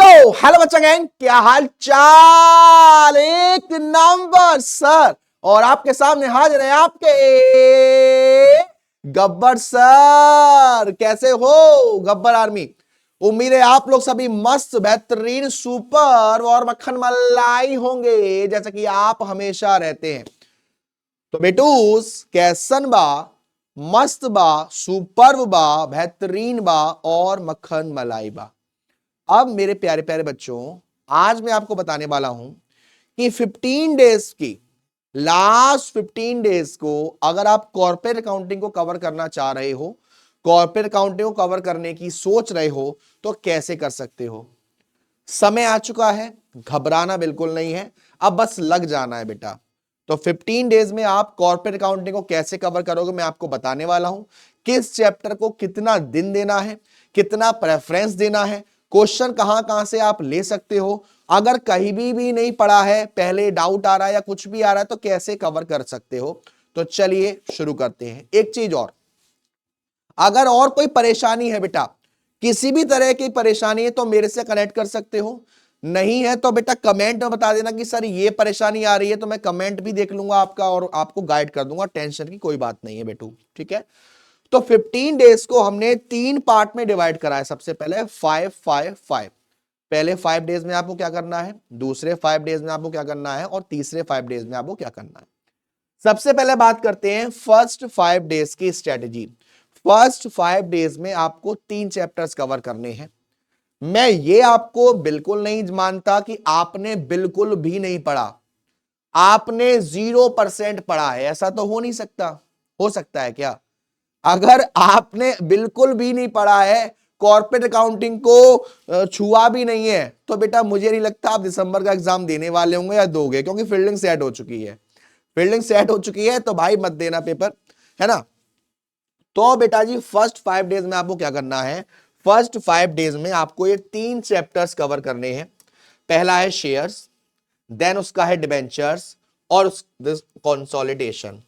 Hello बच्चा gang, क्या हाल चाल। एक नंबर सर। और आपके सामने हाजिर है आपके गब्बर सर। कैसे हो गब्बर आर्मी? उम्मीद है आप लोग सभी मस्त बेहतरीन सुपर और मक्खन मलाई होंगे, जैसा कि आप हमेशा रहते हैं। तो बेटूस कैसन बा? मस्त बा, सुपर बा, बेहतरीन बा और मक्खन मलाई बा। अब मेरे प्यारे प्यारे बच्चों, आज मैं आपको बताने वाला हूं कि 15 डेज की लास्ट 15 डेज को अगर आप कॉर्पोरेट अकाउंटिंग को कवर करना चाह रहे हो, कॉर्पोरेट अकाउंटिंग को कवर करने की सोच रहे हो, तो कैसे कर सकते हो। समय आ चुका है, घबराना बिल्कुल नहीं है, अब बस लग जाना है बेटा। तो 15 डेज में आप कॉर्पोरेट अकाउंटिंग को कैसे कवर करोगे मैं आपको बताने वाला हूं। किस चैप्टर को कितना दिन देना है, कितना प्रेफरेंस देना है, क्वेश्चन कहां से आप ले सकते हो, अगर कहीं भी नहीं पढ़ा है, पहले डाउट आ रहा है या कुछ भी आ रहा है, तो कैसे कवर कर सकते हो। तो चलिए शुरू करते हैं। एक चीज और, अगर और कोई परेशानी है बेटा, किसी भी तरह की परेशानी है तो मेरे से कनेक्ट कर सकते हो। नहीं है तो बेटा कमेंट में बता देना कि सर ये परेशानी आ रही है, तो मैं कमेंट भी देख लूंगा आपका और आपको गाइड कर दूंगा। टेंशन की कोई बात नहीं है बेटू, ठीक है। तो 15 डेज को हमने 3 पार्ट में डिवाइड करा है। सबसे पहले 5-5-5, पहले 5 डेज में आपको क्या करना है, दूसरे 5 डेज में आपको क्या करना है और तीसरे 5 डेज में आपको क्या करना है। सबसे पहले बात करते हैं फर्स्ट 5 डेज की स्ट्रेटेजी। फर्स्ट 5 डेज में आपको 3 चैप्टर्स कवर करने हैं। मैं ये आपको बिल्कुल नहीं मानता कि आपने बिल्कुल भी नहीं पढ़ा, आपने 0% पढ़ा है, ऐसा तो हो नहीं सकता। हो सकता है क्या? अगर आपने बिल्कुल भी नहीं पढ़ा है, कॉर्पोरेट अकाउंटिंग को छुआ भी नहीं है, तो बेटा मुझे नहीं लगता आप दिसंबर का एग्जाम देने वाले होंगे या दोगे, क्योंकि फील्डिंग सेट हो चुकी है। फील्डिंग सेट हो चुकी है तो भाई मत देना पेपर, है ना। तो बेटा जी फर्स्ट 5 डेज में आपको क्या करना है, फर्स्ट 5 डेज में आपको ये 3 चैप्टर्स कवर करने हैं। पहला है शेयर्स, देन उसका है डिबेंचर्स और कंसोलिडेशन।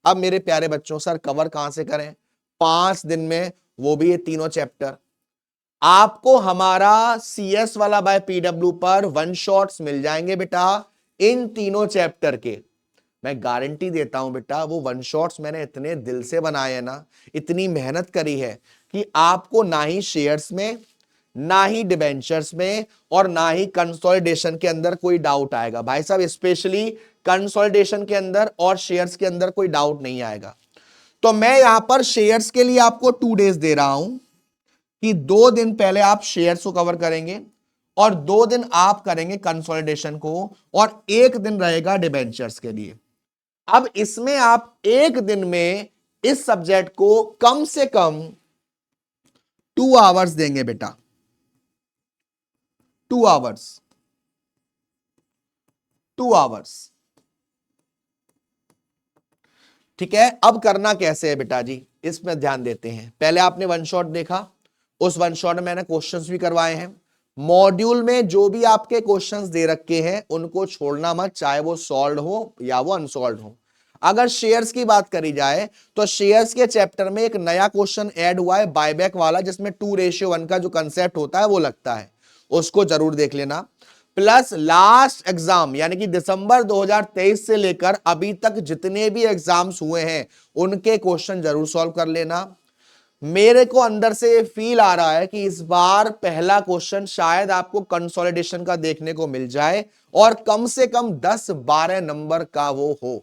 अब मेरे प्यारे बच्चों, सर कवर कहां से करें 5 दिन में, वो भी ये तीनों चैप्टर। आपको हमारा CS वाला बाय PW पर 1 शॉट्स मिल जाएंगे बेटा इन तीनों चैप्टर के। मैं गारंटी देता हूं बेटा, वो 1 शॉट्स मैंने इतने दिल से बनाए हैं ना, इतनी मेहनत करी है कि आपको ना ही शेयर्स में, ना ही डिबेंचर्स में और ना ही कंसोलिडेशन के अंदर कोई डाउट आएगा। भाई साहब स्पेशली कंसोलिडेशन के अंदर और शेयर्स के अंदर कोई डाउट नहीं आएगा। तो मैं यहां पर शेयर्स के लिए आपको 2 डेज दे रहा हूं कि 2 दिन पहले आप शेयर्स को कवर करेंगे और 2 दिन आप करेंगे कंसोलिडेशन को और 1 दिन रहेगा डिबेंचर्स के लिए। अब इसमें आप 1 दिन में इस सब्जेक्ट को कम से कम 2 आवर्स देंगे बेटा, 2 आवर्स, 2 आवर्स, ठीक है। अब करना कैसे है बेटा जी, इसमें ध्यान देते हैं। पहले आपने 1 शॉट देखा, उस 1 शॉट में मैंने क्वेश्चंस भी करवाए हैं। मॉड्यूल में जो भी आपके क्वेश्चंस दे रखे हैं उनको छोड़ना मत, चाहे वो सॉल्व हो या वो अनसॉल्व हो। अगर शेयर्स की बात करी जाए तो शेयर्स के चैप्टर में एक नया क्वेश्चन ऐड हुआ है बायबैक वाला, जिसमें 2:1 का जो कंसेप्ट होता है वो लगता है, उसको जरूर देख लेना। प्लस लास्ट एग्जाम यानी कि दिसंबर 2023 से लेकर अभी तक जितने भी एग्जाम्स हुए हैं उनके क्वेश्चन जरूर सॉल्व कर लेना। मेरे को अंदर से फील आ रहा है कि इस बार पहला क्वेश्चन शायद आपको कंसोलिडेशन का देखने को मिल जाए और कम से कम 10-12 नंबर का वो हो।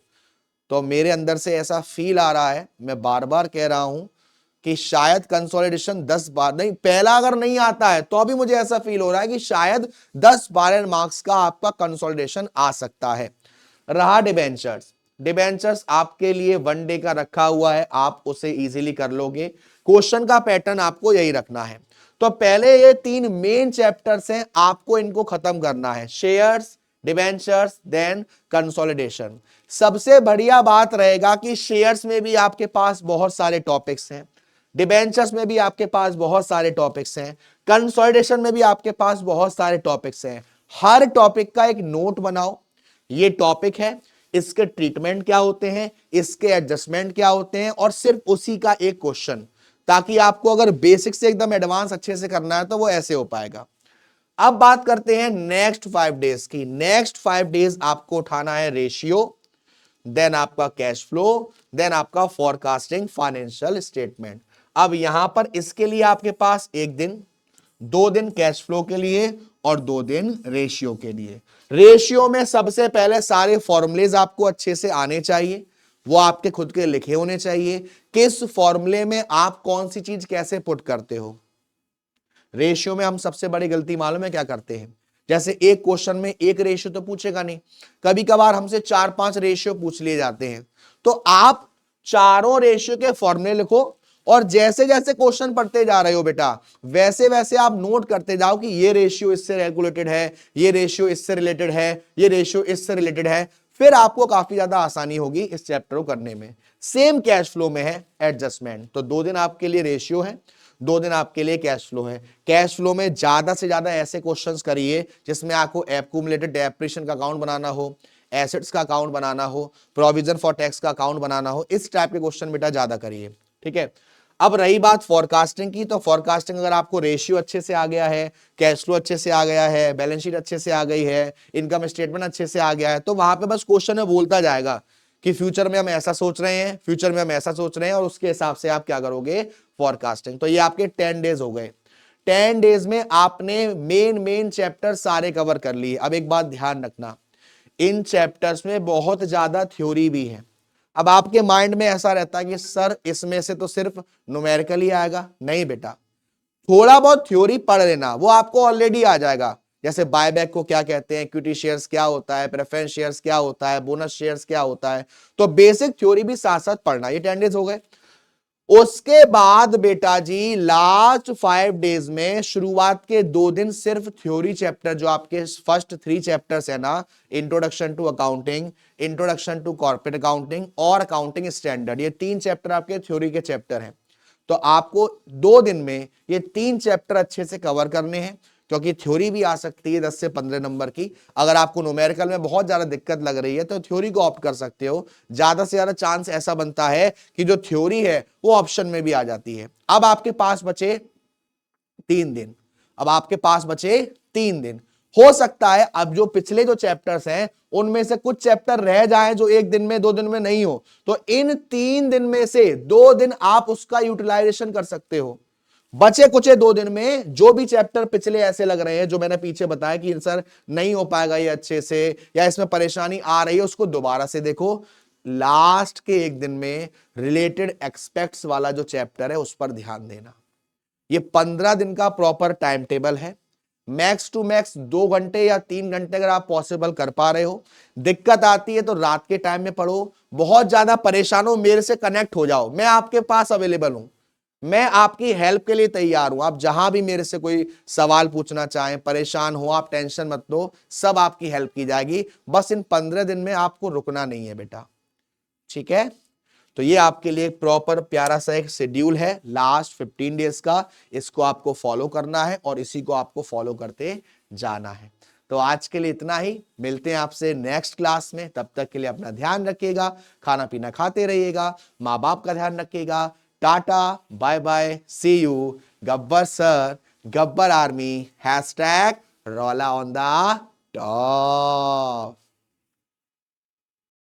तो मेरे अंदर से ऐसा फील आ रहा है, मैं बार बार कह रहा हूं कि शायद कंसोलिडेशन 10-12 नहीं, पहला अगर नहीं आता है तो भी मुझे ऐसा फील हो रहा है कि शायद 10-12 मार्क्स का आपका कंसोलिडेशन आ सकता है। रहा डिबेंचर्स, डिबेंचर्स आपके लिए 1 डे का रखा हुआ है, आप उसे इजीली कर लोगे। क्वेश्चन का पैटर्न आपको यही रखना है। तो पहले ये 3 मेन चैप्टर्स हैं, आपको इनको खत्म करना है, शेयर्स, डिबेंचर्स, देन कंसोलिडेशन। सबसे बढ़िया बात रहेगा कि शेयर्स में भी आपके पास बहुत सारे टॉपिक्स हैं, डिबेंचर्स में भी आपके पास बहुत सारे टॉपिक्स हैं, कंसोलिडेशन में भी आपके पास बहुत सारे टॉपिक्स हैं। हर टॉपिक का एक नोट बनाओ, ये टॉपिक है, इसके ट्रीटमेंट क्या होते हैं, इसके एडजस्टमेंट क्या होते हैं, और सिर्फ उसी का एक क्वेश्चन, ताकि आपको अगर बेसिक से एकदम एडवांस अच्छे से करना है तो वो ऐसे हो पाएगा। अब बात करते हैं नेक्स्ट 5 डेज की। नेक्स्ट 5 डेज आपको उठाना है रेशियो, देन आपका कैश फ्लो, देन आपका फोरकास्टिंग फाइनेंशियल स्टेटमेंट। अब यहां पर इसके लिए आपके पास 1 दिन, 2 दिन कैश फ्लो के लिए और 2 दिन रेशियो के लिए। रेशियो में सबसे पहले सारे फॉर्मूलेज आपको अच्छे से आने चाहिए, वो आपके खुद के लिखे होने चाहिए। किस फॉर्मूले में आप कौन सी चीज कैसे पुट करते हो। रेशियो में हम सबसे बड़ी गलती मालूम है क्या करते हैं, जैसे एक क्वेश्चन में एक रेशियो तो पूछेगा नहीं, कभी कभार हमसे 4-5 रेशियो पूछ लिए जाते हैं। तो आप चारों रेशियो के फॉर्मूले लिखो और जैसे जैसे क्वेश्चन पढ़ते जा रहे हो बेटा, वैसे वैसे आप नोट करते जाओ कि ये रेशियो इससे रेगुलेटेड है, ये रेशियो इससे रिलेटेड है, ये रेशियो इससे रिलेटेड है। फिर आपको काफी ज्यादा आसानी होगी इस चैप्टर को करने में। सेम कैश फ्लो में है एडजस्टमेंट। तो 2 दिन आपके लिए रेशियो है, 2 दिन आपके लिए कैश फ्लो है। कैश फ्लो में ज्यादा से ज्यादा ऐसे क्वेश्चंस करिए जिसमें आपको एक्यूमुलेटेड डेप्रिसिएशन का अकाउंट बनाना हो, एसेट्स का अकाउंट बनाना हो, प्रोविजन फॉर टैक्स का अकाउंट बनाना हो। इस टाइप के क्वेश्चन बेटा ज्यादा करिए, ठीक है। अब रही बात फोरकास्टिंग की, तो फोरकास्टिंग अगर आपको रेशियो अच्छे से आ गया है, कैश फ्लो अच्छे से आ गया है, बैलेंस शीट अच्छे से आ गई है, इनकम स्टेटमेंट अच्छे से आ गया है, तो वहां पे बस क्वेश्चन में बोलता जाएगा कि फ्यूचर में हम ऐसा सोच रहे हैं, फ्यूचर में हम ऐसा सोच रहे हैं, और उसके हिसाब से आप क्या करोगे, फोरकास्टिंग। तो ये आपके 10 डेज हो गए। 10 डेज में आपने मेन चैप्टर सारे कवर कर लिए। अब एक बात ध्यान रखना, इन चैप्टर्स में बहुत ज्यादा थ्योरी भी है। अब आपके माइंड में ऐसा रहता है कि सर इसमें से तो सिर्फ न्यूमेरिकल ही आएगा। नहीं बेटा, थोड़ा बहुत थ्योरी पढ़ लेना, वो आपको ऑलरेडी आ जाएगा। जैसे बायबैक को क्या कहते हैं, इक्विटी शेयर्स क्या होता है, प्रेफरेंस शेयर्स क्या होता है, बोनस शेयर्स क्या होता है। तो बेसिक थ्योरी भी साथ साथ पढ़ना। ये 10 डेज हो गए। उसके बाद बेटा जी लास्ट 5 डेज में शुरुआत के 2 दिन सिर्फ थ्योरी चैप्टर, जो आपके फर्स्ट 3 चैप्टर्स है ना, introduction to accounting, introduction to corporate accounting और अकाउंटिंग स्टैंडर्ड, ये 3 चैप्टर आपके थ्योरी के चैप्टर हैं। तो आपको 2 दिन में ये 3 चैप्टर अच्छे से कवर करने हैं, क्योंकि थ्योरी भी आ सकती है 10 से 15 नंबर की। अगर आपको न्यूमेरिकल में बहुत ज्यादा दिक्कत लग रही है तो थ्योरी को ऑप्ट कर सकते हो। ज्यादा से ज्यादा चांस ऐसा बनता है कि जो थ्योरी है वो ऑप्शन में भी आ जाती है। अब आपके पास बचे 3 दिन। अब आपके पास बचे 3 दिन। हो सकता है अब जो पिछले जो चैप्टर्स हैं उनमें से कुछ चैप्टर रह जाए जो 1 दिन में 2 दिन में नहीं हो, तो इन 3 दिन में से 2 दिन आप उसका यूटिलाइजेशन कर सकते हो। बचे कुछ 2 दिन में जो भी चैप्टर पिछले ऐसे लग रहे हैं, जो मैंने पीछे बताया कि सर नहीं हो पाएगा ये अच्छे से, या इसमें परेशानी आ रही है, उसको दोबारा से देखो। लास्ट के 1 दिन में रिलेटेड एक्सपेक्ट्स वाला जो चैप्टर है उस पर ध्यान देना। ये 15 दिन का प्रॉपर टाइम टेबल है। मैक्स टू मैक्स 2 घंटे या 3 घंटे अगर आप पॉसिबल कर पा रहे हो। दिक्कत आती है तो रात के टाइम में पढ़ो। बहुत ज्यादा परेशान हो, मेरे से कनेक्ट हो जाओ, मैं आपके पास अवेलेबल हूं, मैं आपकी हेल्प के लिए तैयार हूं। आप जहां भी मेरे से कोई सवाल पूछना चाहें, परेशान हो, आप टेंशन मत लो, सब आपकी हेल्प की जाएगी। बस इन 15 दिन में आपको रुकना नहीं है बेटा, ठीक है। तो ये आपके लिए प्रॉपर प्यारा सा एक शेड्यूल है लास्ट 15 डेज का। इसको आपको फॉलो करना है और इसी को आपको फॉलो करते जाना है। तो आज के लिए इतना ही, मिलते हैं आपसे नेक्स्ट क्लास में। तब तक के लिए अपना ध्यान रखिएगा, खाना पीना खाते रहिएगा, माँ बाप का ध्यान रखिएगा। Tata bye bye, see you. Gabbar sir, Gabbar army, #रॉला ऑन द टॉप।